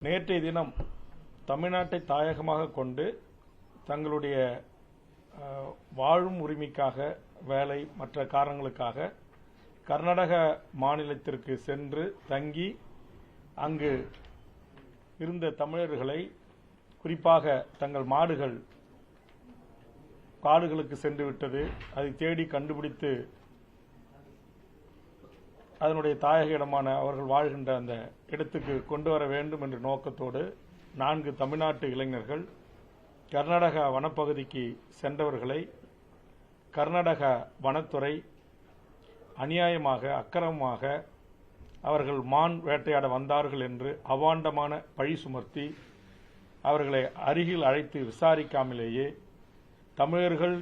நேற்றைய தினம் தமிழ்நாட்டை தாயகமாக கொண்டு தங்களுடைய வாழும் உரிமைக்காக வேலை மற்ற காரணங்களுக்காக கர்நாடக மாநிலத்திற்கு சென்று தங்கி அங்கு இருந்த தமிழர்களை குறிப்பாக தங்கள் மாடுகள் காடுகளுக்கு சென்று விட்டது, அதை தேடி கண்டுபிடித்து அதனுடைய தாயக இடமான அவர்கள் வாழ்கின்ற அந்த இடத்துக்கு கொண்டு வர வேண்டும் என்ற நோக்கத்தோடு 4 தமிழ்நாட்டு இளைஞர்கள் கர்நாடக வனப்பகுதிக்கு சென்றவர்களை கர்நாடக வனத்துறை அநியாயமாக அக்கிரமமாக அவர்கள் மான் வேட்டையாட வந்தார்கள் என்று அவாண்டமான பழி சுமத்தி அவர்களை அருகில் அழைத்து விசாரிக்காமலேயே தமிழர்கள்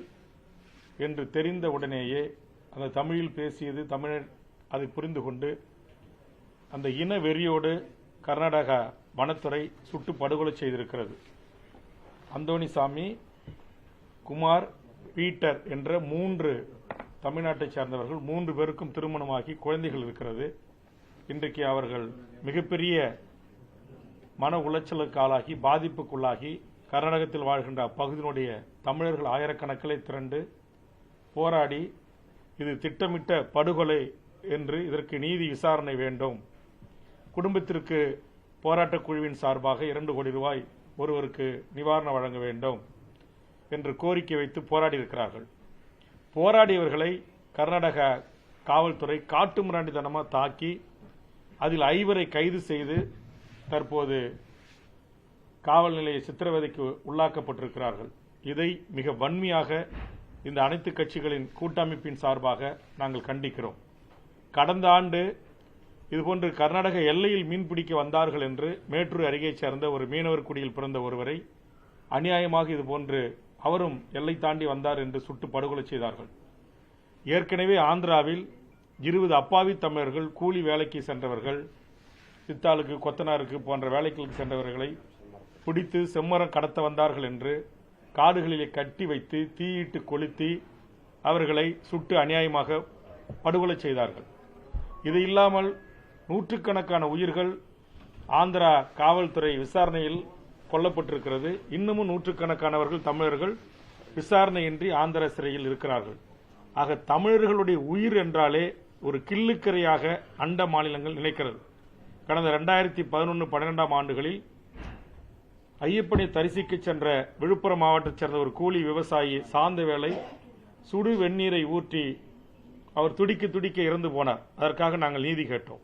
என்று தெரிந்த உடனேயே அந்த தமிழில் பேசியது தமிழர் அதை புரிந்து கொண்டு அந்த இன வெறியோடு கர்நாடக வனத்துறை சுட்டு படுகொலை செய்திருக்கிறது. அந்தோணிசாமி, குமார், பீட்டர் என்ற 3 தமிழ்நாட்டைச் சேர்ந்தவர்கள் 3 பேருக்கும் திருமணமாகி குழந்தைகள் இருக்கிறது. இன்றைக்கு அவர்கள் மிகப்பெரிய மன உளைச்சலுக்கு ஆளாகி பாதிப்புக்குள்ளாகி கர்நாடகத்தில் வாழ்கின்ற அப்பகுதியினுடைய தமிழர்கள் ஆயிரக்கணக்கிலே திரண்டு போராடி இது திட்டமிட்ட படுகொலை என்று இதற்கு நீதி விசாரணை வேண்டும், குடும்பத்திற்கு போராட்டக் குழுவின் சார்பாக 2 கோடி ரூபாய் ஒருவருக்கு நிவாரணம் வழங்க வேண்டும் என்று கோரிக்கை வைத்து போராடி இருக்கிறார்கள். போராடியவர்களை கர்நாடக காவல்துறை காட்டு மிராண்டித்தனமாக தாக்கி அதில் 5 கைது செய்து தற்போது காவல் நிலைய சித்திரவதைக்கு உள்ளாக்கப்பட்டிருக்கிறார்கள். இதை மிக வன்மையாக இந்த அனைத்து கட்சிகளின் கூட்டமைப்பின் சார்பாக நாங்கள் கண்டிக்கிறோம். கடந்த ஆண்டு இதுபோன்று கர்நாடக எல்லையில் மீன்பிடிக்க வந்தார்கள் என்று மேட்டூர் அருகே சேர்ந்த ஒரு மீனவர் குடியில் பிறந்த ஒருவரை அநியாயமாக இதுபோன்று அவரும் எல்லை தாண்டி வந்தார் என்று சுட்டு படுகொலை செய்தார்கள். ஏற்கனவே ஆந்திராவில் 20 அப்பாவி தமிழர்கள் கூலி வேலைக்கு சென்றவர்கள், சித்தாளுக்கு கொத்தனாருக்கு போன்ற வேலைகளுக்கு சென்றவர்களை பிடித்து செம்மரம் கடத்த வந்தார்கள் என்று காடுகளிலே கட்டி வைத்து தீயிட்டு கொளுத்தி அவர்களை சுட்டு அநியாயமாக படுகொலை செய்தார்கள். இது இல்லாமல் நூற்றுக்கணக்கான உயிர்கள் ஆந்திரா காவல்துறை விசாரணையில் கொல்லப்பட்டிருக்கிறது. இன்னமும் நூற்றுக்கணக்கானவர்கள் தமிழர்கள் விசாரணையின்றி ஆந்திர சிறையில் இருக்கிறார்கள். ஆக தமிழர்களுடைய உயிர் என்றாலே ஒரு கிள்ளுக்கரையாக அண்ட மாநிலங்கள் நினைக்கிறது. கடந்த 2011-12 ஆண்டுகளில் ஐயப்பனை தரிசிக்க சென்ற விழுப்புரம் மாவட்டத்தைச் சேர்ந்த ஒரு கூலி விவசாயி சாந்தவேளை சுடு வெந்நீரை ஊற்றி அவர் துடிக்க துடிக்க இறந்து போனார். அதற்காக நாங்கள் நீதி கேட்டோம்.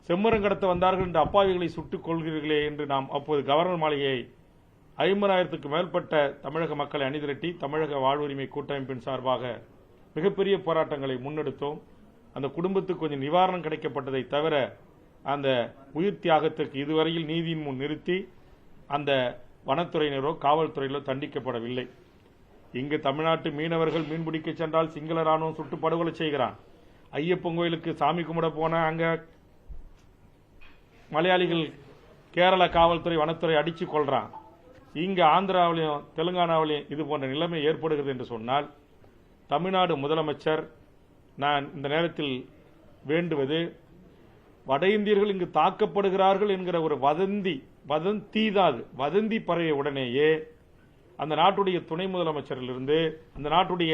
செம்மரம் கடத்த வந்தார்கள் என்று அப்பாவிகளை சுட்டுக் கொள்கிறீர்களே என்று நாம் அப்போது கவர்னர் மாளிகையை 50,000க்கு மேற்பட்ட தமிழக மக்களை அணிதிரட்டி தமிழக வாழ்வுரிமை கூட்டமைப்பின் சார்பாக மிகப்பெரிய போராட்டங்களை முன்னெடுத்தோம். அந்த குடும்பத்துக்கு கொஞ்சம் நிவாரணம் கிடைக்கப்பட்டதை தவிர அந்த உயிர் தியாகத்திற்கு இதுவரையில் நீதியின் முன் நிறுத்தி அந்த வனத்துறையினரோ காவல்துறையிலோ தண்டிக்கப்படவில்லை. இங்கு தமிழ்நாட்டு மீனவர்கள் மீன்பிடிக்க சென்றால் சிங்கள ராணுவம் சுட்டு படுகொலை செய்கிறான். ஐயப்பன் கோயிலுக்கு சாமி கும்பிட போன அங்க மலையாளிகள் கேரள காவல்துறை வனத்துறை அடிச்சு கொள்றான். இங்க ஆந்திராவிலையும் தெலுங்கானாவிலையும் இது போன்ற நிலைமை ஏற்படுகிறது என்று சொன்னால் தமிழ்நாடு முதலமைச்சர் நான் இந்த நேரத்தில் வேண்டுவது, வட இந்தியர்கள் இங்கு தாக்கப்படுகிறார்கள் என்கிற ஒரு வதந்தி பரவிய உடனேயே அந்த நாட்டுடைய துணை முதலமைச்சரிலிருந்து அந்த நாட்டுடைய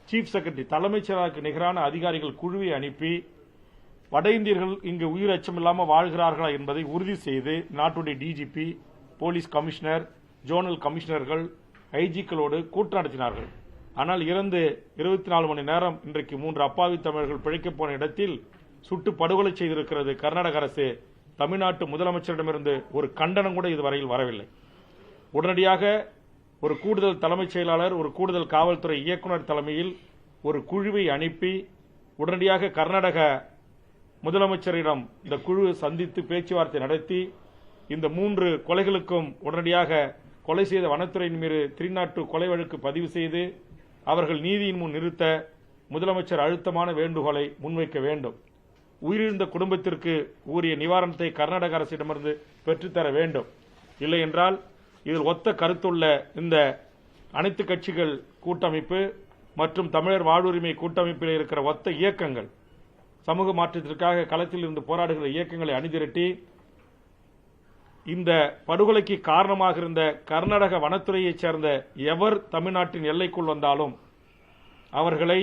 சீஃப் செக்ரட்டரி தலைமைச் செயலாளருக்கு நிகரான அதிகாரிகள் குழுவை அனுப்பி வட இந்தியர்கள் இங்கு உயிர் அச்சமில்லாமல் வாழ்கிறார்களா என்பதை உறுதி செய்து நாட்டுடைய டிஜிபி, போலீஸ் கமிஷனர், ஜோனல் கமிஷனர்கள், ஐஜிக்களோடு கூட்டம் நடத்தினார்கள். ஆனால் இறந்து 24 மணி நேரம் இன்றைக்கு 3 அப்பாவி தமிழர்கள் பிழைக்கப் போன இடத்தில் சுட்டு படுகொலை செய்திருக்கிறது கர்நாடக அரசு. தமிழ்நாட்டு முதலமைச்சரிடமிருந்து ஒரு கண்டனம் கூட இதுவரையில் வரவில்லை. உடனடியாக ஒரு கூடுதல் தலைமைச் செயலாளர், ஒரு கூடுதல் காவல்துறை இயக்குநர் தலைமையில் ஒரு குழுவை அனுப்பி உடனடியாக கர்நாடக முதலமைச்சரிடம் இந்த குழு சந்தித்து பேச்சுவார்த்தை நடத்தி இந்த 3 கொலைகளுக்கும் உடனடியாக கொலை செய்த வனத்துறையின் மீது 302 கொலை வழக்கு பதிவு செய்து அவர்கள் நீதியின் முன் நிறுத்த முதலமைச்சர் அழுத்தமான வேண்டுகோளை முன்வைக்க வேண்டும். உயிரிழந்த குடும்பத்திற்கு உரிய நிவாரணத்தை கர்நாடக அரசிடமிருந்து பெற்றுத்தர வேண்டும். இல்லை என்றால் இதில் ஒத்த கருத்துள்ள இந்த அனைத்து கட்சிகள் கூட்டமைப்பு மற்றும் தமிழர் வாழ்வுரிமை கூட்டமைப்பில் இருக்கிற ஒத்த இயக்கங்கள் சமூக மாற்றத்திற்காக களத்தில் இருந்து போராடுகிற இயக்கங்களை அணிதிரட்டி இந்த படுகொலைக்கு காரணமாக இருந்த கர்நாடக வனத்துறையைச் சேர்ந்த எவர் தமிழ்நாட்டின் எல்லைக்குள் வந்தாலும் அவர்களை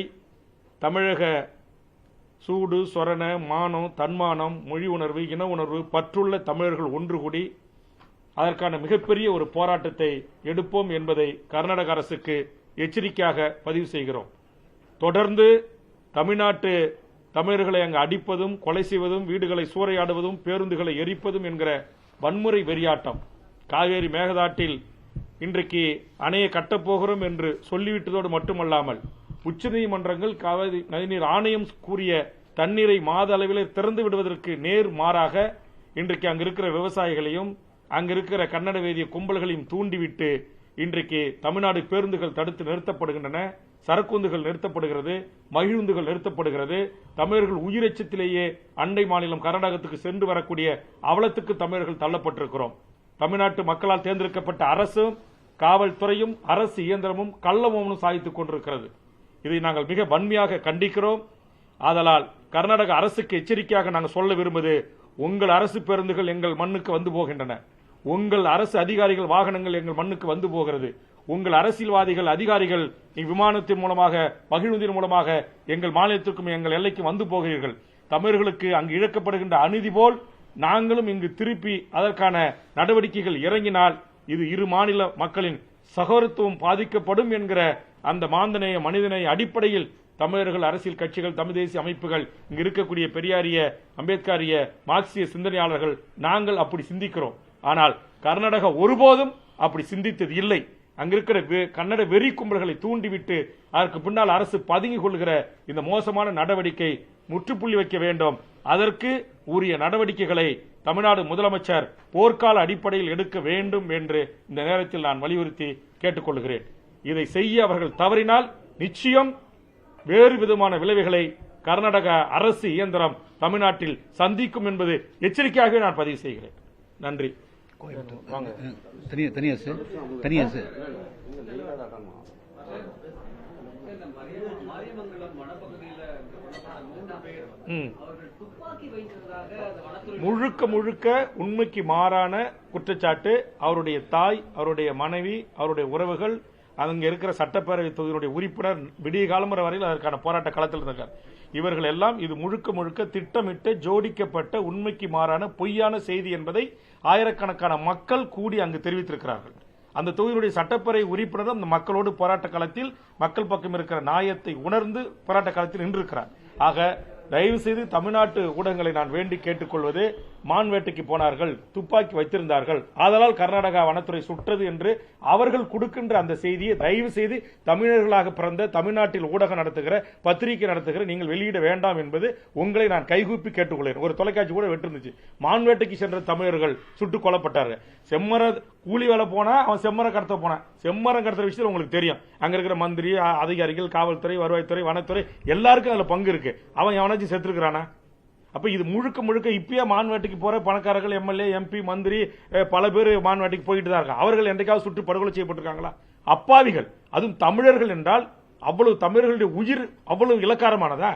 தமிழக சூடு சொரண மானம் தன்மானம் மொழி உணர்வு இன உணர்வு பற்றுள்ள தமிழர்கள் ஒன்று கூடி அதற்கான மிகப்பெரிய ஒரு போராட்டத்தை எடுப்போம் என்பதை கர்நாடக அரசுக்கு எச்சரிக்கையாக பதிவு செய்கிறோம். தொடர்ந்து தமிழ்நாட்டு தமிழர்களை அங்கு அடிப்பதும் கொலை செய்வதும் வீடுகளை சூறையாடுவதும் பேருந்துகளை எரிப்பதும் என்கிற வன்முறை வெறியாட்டம் காவேரி மேகதாட்டில் இன்றைக்கு அணையை கட்டப்போகிறோம் என்று சொல்லிவிட்டதோடு மட்டுமல்லாமல் உச்சநீதிமன்றங்கள் காவிரி நதிநீர் ஆணையம் கூறிய தண்ணீரை மாத அளவில் திறந்து விடுவதற்கு நேர் மாறாக இன்றைக்கு அங்கு இருக்கிற விவசாயிகளையும் அங்கு இருக்கிற கன்னட வேதிய கும்பல்களையும் தூண்டிவிட்டு இன்றைக்கு தமிழ்நாடு பேருந்துகள் தடுத்து நிறுத்தப்படுகின்றன, சரக்குந்துகள் நிறுத்தப்படுகிறது, மகிழுந்துகள் நிறுத்தப்படுகிறது. தமிழர்கள் உயிரெச்சத்திலேயே அண்டை மாநிலம் கர்நாடகத்துக்கு சென்று வரக்கூடிய அவலத்துக்கு தமிழர்கள் தள்ளப்பட்டிருக்கிறோம். தமிழ்நாட்டு மக்களால் தேர்ந்தெடுக்கப்பட்ட அரசும் காவல்துறையும் அரசு இயந்திரமும் கள்ளமோனும் சாதித்துக் கொண்டிருக்கிறது. இதை நாங்கள் மிக வன்மையாக கண்டிக்கிறோம். ஆதலால் கர்நாடக அரசுக்கு எச்சரிக்கையாக நாங்கள் சொல்ல விரும்புவது, உங்கள் அரசு பேருந்துகள் எங்கள் மண்ணுக்கு வந்து போகின்றன, உங்கள் அரசு அதிகாரிகள் வாகனங்கள் எங்கள் மண்ணுக்கு வந்து போகிறது, உங்கள் அரசியல்வாதிகள் அதிகாரிகள் விமானத்தின் மூலமாக மகிழுந்தின் மூலமாக எங்கள் மாநிலத்திற்கும் எங்கள் எல்லைக்கும் வந்து போகிறீர்கள். தமிழர்களுக்கு அங்கு இழக்கப்படுகின்ற அநீதி போல் நாங்களும் இங்கு திருப்பி அதற்கான நடவடிக்கைகள் இறங்கினால் இது இரு மாநில மக்களின் சகோதரத்துவம் பாதிக்கப்படும் என்கிற அந்த மாந்தநேய மனிதநேய அடிப்படையில் தமிழர்கள், அரசியல் கட்சிகள், தமிழ் தேசிய அமைப்புகள், இங்கு இருக்கக்கூடிய பெரியாரிய அம்பேத்கரிய மார்க்சிய சிந்தனையாளர்கள் நாங்கள் அப்படி சிந்திக்கிறோம். ஆனால் கர்நாடகா ஒருபோதும் அப்படி சிந்தித்தது இல்லை. அங்கிருக்கிற கன்னட வெறி கும்பல்களை தூண்டிவிட்டு அதற்கு பின்னால் அரசு பதுங்கிக் கொள்கிற இந்த மோசமான நடவடிக்கை முற்றுப்புள்ளி வைக்க வேண்டும். அதற்கு உரிய நடவடிக்கைகளை தமிழ்நாடு முதலமைச்சர் போர்க்கால அடிப்படையில் எடுக்க வேண்டும் என்று இந்த நேரத்தில் நான் வலியுறுத்தி கேட்டுக்கொள்கிறேன். இதை செய்ய அவர்கள் தவறினால் நிச்சயம் வேறு விதமான விளைவுகளை கர்நாடக அரசு இயந்திரம் தமிழ்நாட்டில் சந்திக்கும் என்பது எச்சரிக்கையாகவே நான் பதிவு செய்கிறேன். நன்றி. முழுக்க முழுக்க உண்மைக்கு மாறான குற்றச்சாட்டு. அவருடைய தாய், அவருடைய மனைவி, அவருடைய உறவுகள், அங்க இருக்கிற சட்டப்பேரவை தொகுதியினுடைய உறுப்பினர் விடிய காலம் வரையில் அதற்கான போராட்ட களத்தில் இருக்கார். இவர்கள் எல்லாம் இது முழுக்க முழுக்க திட்டமிட்டு ஜோடிக்கப்பட்ட உண்மைக்கு மாறான பொய்யான செய்தி என்பதை ஆயிரக்கணக்கான மக்கள் கூடி அங்கு தெரிவித்திருக்கிறார்கள். அந்த தொகுதியினுடைய சட்டப்பேரவை உறுப்பினர் அந்த மக்களோடு போராட்ட களத்தில் மக்கள் பக்கம் இருக்கிற நியாயத்தை உணர்ந்து போராட்ட களத்தில் நின்றிருக்கிறார். ஆக தயவு செய்து தமிழ்நாட்டு ஊடகங்களை நான் வேண்டி கேட்டுக்கொள்வது, மான் வேட்டைக்கு போனார்கள், துப்பாக்கி வைத்திருந்தார்கள், ஆதலால் கர்நாடகா வனத்துறை சுட்டது என்று அவர்கள் கொடுக்கின்ற அந்த செய்தியை தயவு செய்து தமிழர்களாக பிறந்த தமிழ்நாட்டில் ஊடகம் நடத்துகிற பத்திரிகை நடத்துகிற நீங்கள் வெளியிட வேண்டாம் என்பது உங்களை நான் கைகூப்பி கேட்டுக்கொள்கிறேன். ஒரு தொலைக்காட்சி கூட வெட்டிருந்துச்சு, மான் வேட்டைக்கு சென்ற தமிழர்கள் சுட்டுக் கொல்லப்பட்டார்கள். செம்மர கூலி வேலை போனா அவன் செம்மரம் கடத்த போனான். செம்மரம் கடத்துற விஷயத்தில் உங்களுக்கு தெரியும், அங்க இருக்கிற மந்திரி, அதிகாரிகள், காவல்துறை, வருவாய்த்துறை, வனத்துறை எல்லாருக்கும் அதுல பங்கு இருக்கு. அவன் எவனாச்சும் செத்துருக்கிறானா? அப்ப இது முழுக்க முழுக்க இப்பயே மான்வேட்டைக்கு போற பணக்காரர்கள், எம்எல்ஏ, எம்பி, மந்திரி பல பேர் மான்வேட்டைக்கு போயிட்டு தான் இருக்காங்க. அவர்கள் என்றைக்காவது சுட்டு படுகொலை செய்யப்பட்டிருக்காங்களா? அப்பாவிகள். அதுவும் தமிழர்கள் என்றால் அவ்வளவு தமிழர்களுடைய உயிர் அவ்வளவு இலக்காரமானதா?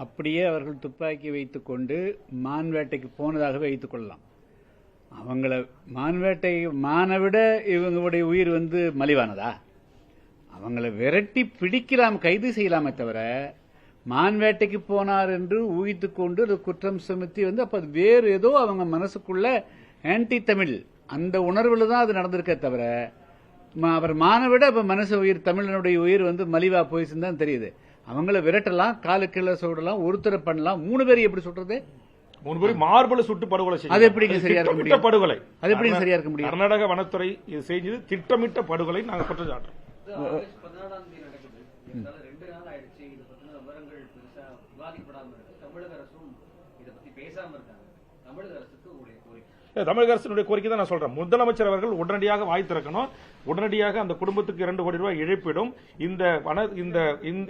அப்படியே அவர்கள் துப்பாக்கி வைத்துக் கொண்டு மான்வேட்டைக்கு போனதாகவே வைத்துக் கொள்ளலாம். அவங்கள மான்வேட்டை மானை விட இவங்களுடைய உயிர் மலிவானதா? அவங்கள விரட்டி பிடிக்கலாம், கைது செய்யலாமே தவிர மான்வேட்டைக்கு போனார் என்று ஊகித்துக் கொண்டு ஒரு குற்றம் சுமத்தி அப்ப அது வேறு ஏதோ அவங்க மனசுக்குள்ள ஆன்டி தமிழ் அந்த உணர்வுல தான் அது நடந்திருக்க தவிர அவர் மான விட இப்ப மனசு உயிர் தமிழனுடைய உயிர் மலிவா போயிடுச்சுன்னு தான் தெரியுது. அவங்கள விரட்டலாம், காலு கீழே சுடலாம், ஒருத்தரை பண்ணலாம், 3 பேர் எப்படி சுடுறது? 3 பேர் மார்பல சுட்டு படுகொலை செய்ய அது எப்படி சரியா இருக்க முடியும்? படுகொலை அது எப்படி சரியா இருக்க முடியும்? கர்நாடக வனத்துறை இது செய்தது திட்டமிட்ட படுகொலை. நாங்கள் குற்றம் சாட்டுறோம். தமிழக அரசினுடைய கோரிக்கை தான் நான் சொல்றேன். முதலமைச்சர் அவர்கள் உடனடியாக வாய் திறக்கணும். உடனடியாக அந்த குடும்பத்துக்கு 2 கோடி ரூபாய் இழப்பீடும்,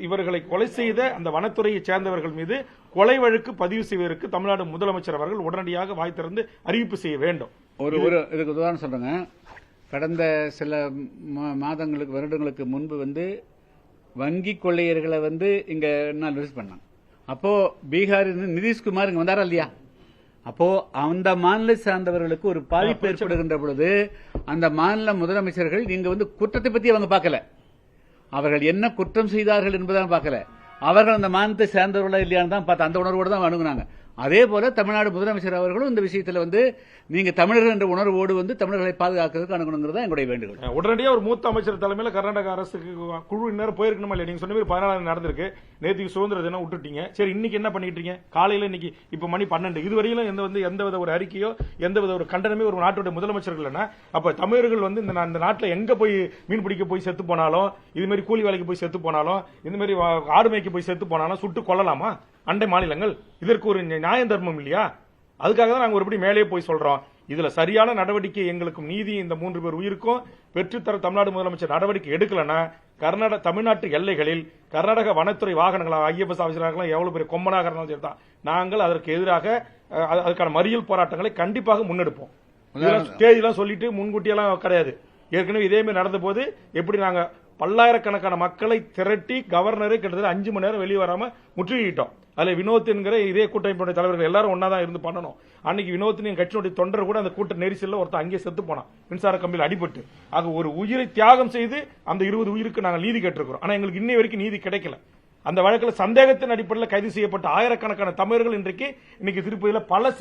இவர்களை கொலை செய்த அந்த வனத்துறையை சேர்ந்தவர்கள் மீது கொலை வழக்கு பதிவு செய்வதற்கு தமிழ்நாடு முதலமைச்சர் அவர்கள் உடனடியாக வாய் திறந்து அறிவிப்பு செய்ய வேண்டும். இதுக்கு உதாரணம் சொல்றேங்க. கடந்த சில மாதங்களுக்கு வருடங்களுக்கு முன்பு வங்கி கொள்ளையர்களை இங்க விசிட் பண்ணாங்க. அப்போ பீகார் நிதிஷ்குமார் இங்க வந்தாரா இல்லையா? அப்போ அந்த மாநில சார்ந்தவர்களுக்கு ஒரு பாதிப்பு ஏற்படுகின்ற பொழுது அந்த மாநில முதலமைச்சர்கள் நீங்க குற்றத்தை பத்தி அவங்க பார்க்கல, அவர்கள் என்ன குற்றம் செய்தார்கள் என்பதான் பார்க்கல, அவர்கள் அந்த மாநிலத்தை சேர்ந்தவர்களா இல்லையான்னு தான் பார்த்து அந்த உணர்வோடு தான் அணுகுனாங்க. அதே போல தமிழ்நாடு முதலமைச்சர் அவர்களும் இந்த விஷயத்தில் நீங்க தமிழர்கள் என்ற உணர்வோடு தமிழர்களை பாதுகாக்கிறதுக்கு அணுகணுங்கிறதா எங்களுடைய வேண்டுகோள். உடனடியாக ஒரு மூத்த அமைச்சர் தலைமையில் கர்நாடக அரசுக்கு குழு நேரம் போயிருக்கணுமா இல்லையா? நீங்க சொன்ன மாதிரி 14 நடந்திருக்கு, நேற்றுக்கு சுதந்திர தினம் விட்டுட்டீங்க. சரி, இன்னைக்கு என்ன பண்ணிட்டு இருக்கீங்க? காலையில இன்னைக்கு இப்ப மணி 12 இதுவரையிலும் எந்தவித ஒரு அறிக்கையோ எந்தவித ஒரு கண்டனமே ஒரு நாட்டுடைய முதலமைச்சர்கள் அப்ப தமிழர்கள் இந்த நாட்டில் எங்க போய் மீன் பிடிக்க போய் செத்து போனாலும், இது மாதிரி கூலி வேலைக்கு போய் செத்து போனாலும், இந்த மாதிரி ஆடு மேய்க்கு போய் செத்து போனாலும் சுட்டு கொல்லலாமா அண்டை மாநிலங்கள்? இதற்கு ஒரு நியாய தர்மம் இல்லையா? அதுக்காக தான் நாங்க ஒருபடி மேலே போய் சொல்றோம். இதுல சரியான நடவடிக்கை எங்களுக்கும் நீதி இந்த 3 பேர் உயிருக்கும் பெற்றுத்தர தமிழ்நாடு முதலமைச்சர் நடவடிக்கை எடுக்கலன்னா தமிழ்நாட்டு எல்லைகளில் கர்நாடக வனத்துறை வாகனங்களா ஐஎஃப்எஸ் ஆபீசர்களாக எவ்வளவு பெரிய கொம்பனாக இருந்தாலும் சரி தான் நாங்கள் அதற்கு எதிராக அதுக்கான மறியல் போராட்டங்களை கண்டிப்பாக முன்னெடுப்போம். தேதியெல்லாம் சொல்லிட்டு முன்கூட்டியெல்லாம் கிடையாது. ஏற்கனவே இதே மாதிரி நடந்த போது எப்படி நாங்க பல்லாயிரக்கணக்கான மக்களை திரட்டி கவர்னரை கிட்டத்தட்ட 5 மணி நேரம் வெளியே வராம முற்றுகிட்டோம். அதுல வினோத் என்கிற இதே கூட்டமைப்புடைய தலைவர்கள் எல்லாரும் ஒன்னாதான் இருந்து பண்ணணும். அன்னைக்கு வினோத்தின் கட்சியினுடைய தொண்டர் கூட அந்த கூட்ட நெரிசல்ல ஒருத்தர் அங்கேயே செத்து போனான், மின்சார கம்பியில் அடிபட்டு. ஆக ஒரு உயிரை தியாகம் செய்து அந்த 20 உயிருக்கு நாங்கள் நீதி கேட்டிருக்கிறோம். ஆனா எங்களுக்கு இன்னை வரைக்கும் நீதி கிடைக்கல. அந்த வழக்கில் சந்தேகத்தின் அடிப்படையில் கைது செய்யப்பட்ட ஆயிரக்கணக்கான தமிழர்கள் இன்னைக்கு திருப்பதியில் பல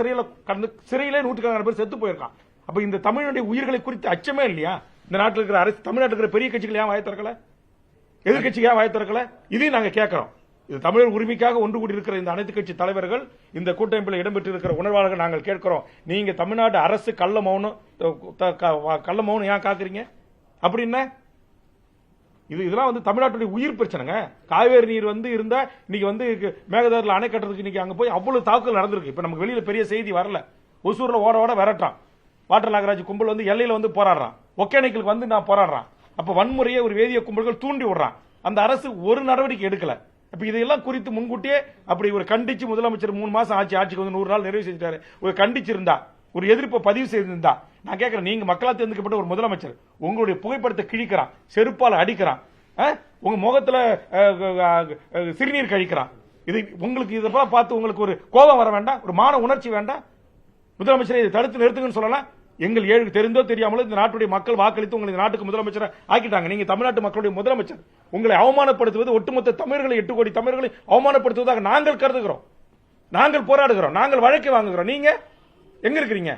சிறையிலே 100கணக்கான பேர் செத்து போயிருக்கான். அப்ப இந்த தமிழனுடைய உயிர்களை குறித்து அச்சமே இல்லையா? இந்த நாட்டில் இருக்கிற அரசு, தமிழ்நாட்டில் இருக்கிற பெரிய கட்சிகள் ஏன் வாய் திறக்கல? எதிர்கட்சிக்கு ஏன் வாய் திறக்கல? இதையும் நாங்க கேட்கிறோம். இது தமிழர் உரிமைக்காக ஒன்று கூடி இருக்கிற இந்த அனைத்து கட்சி தலைவர்கள், இந்த கூட்டமைப்பில் இடம்பெற்று இருக்கிற உணர்வாளர்கள் நாங்கள் கேட்கிறோம். நீங்க தமிழ்நாடு அரசு கள்ள மௌனம் ஏன் காக்குறீங்க? அப்படின்னா இதெல்லாம் தமிழ்நாட்டுடைய உயிர் பிரச்சனைங்க. காவேரி நீர் இருந்தா இன்னைக்கு மேகதாதுல அணை கட்டுறதுக்கு இன்னைக்கு அங்க போய் அவ்வளவு தாக்குதல் நடந்திருக்கு. இப்ப நமக்கு வெளியில பெரிய செய்தி வரல. ஒசூர்ல ஓட விரட்டான் வாட்டர் நாகராஜ் கும்பல் எல்லையில போராடுறான். ஒகேனக்கலுக்கு நான் போராடுறான். அப்ப வன்முறையை ஒரு வேதிய கும்பல்கள் தூண்டி விடுறான். அந்த அரசு ஒரு நடவடிக்கை எடுக்கல. அப்ப இதெல்லாம் குறித்து முன்கூட்டியே அப்படி ஒரு கண்டிச்சு முதலமைச்சர் 3 மாசம் ஆட்சிக்கு 100 நாள் நிறைவு செஞ்சாரு. ஒரு கண்டிச்சிருந்தா, ஒரு எதிர்ப்பை பதிவு செய்திருந்தா, நான் கேட்கிறேன், நீங்க மக்களால் தேர்ந்தெடுக்கப்பட்ட ஒரு முதலமைச்சர் உங்களுடைய புகைப்படத்தை கிழிக்கிறான், செருப்பால் அடிக்கிறான், உங்க முகத்துல சிறுநீர் கழிக்கிறான். இது உங்களுக்கு இதெல்லாம் பார்த்து உங்களுக்கு ஒரு கோபம் வர வேண்டாம்? ஒரு மான உணர்ச்சி வேண்டாம்? முதலமைச்சரை இதை தடுத்து நிறுத்துங்கன்னு சொல்லலாம். எங்கள் ஏழு தெரிந்தோ தெரியாமலோ இந்த நாட்டுடைய மக்கள் வாக்களித்து உங்களை இந்த நாட்டுக்கு முதலமைச்சரை ஆக்கிட்டாங்க. நீங்க தமிழ்நாட்டு மக்களுடைய முதலமைச்சர். உங்களை அவமானப்படுத்துவது, ஒட்டுமொத்த தமிழர்களை 8 கோடி தமிழர்களை அவமானப்படுத்துவதாக நாங்கள் கருதுகிறோம். நாங்கள் போராடுகிறோம், நாங்கள் வழக்கு வாங்குகிறோம். நீங்க எங்க இருக்கிறீங்க?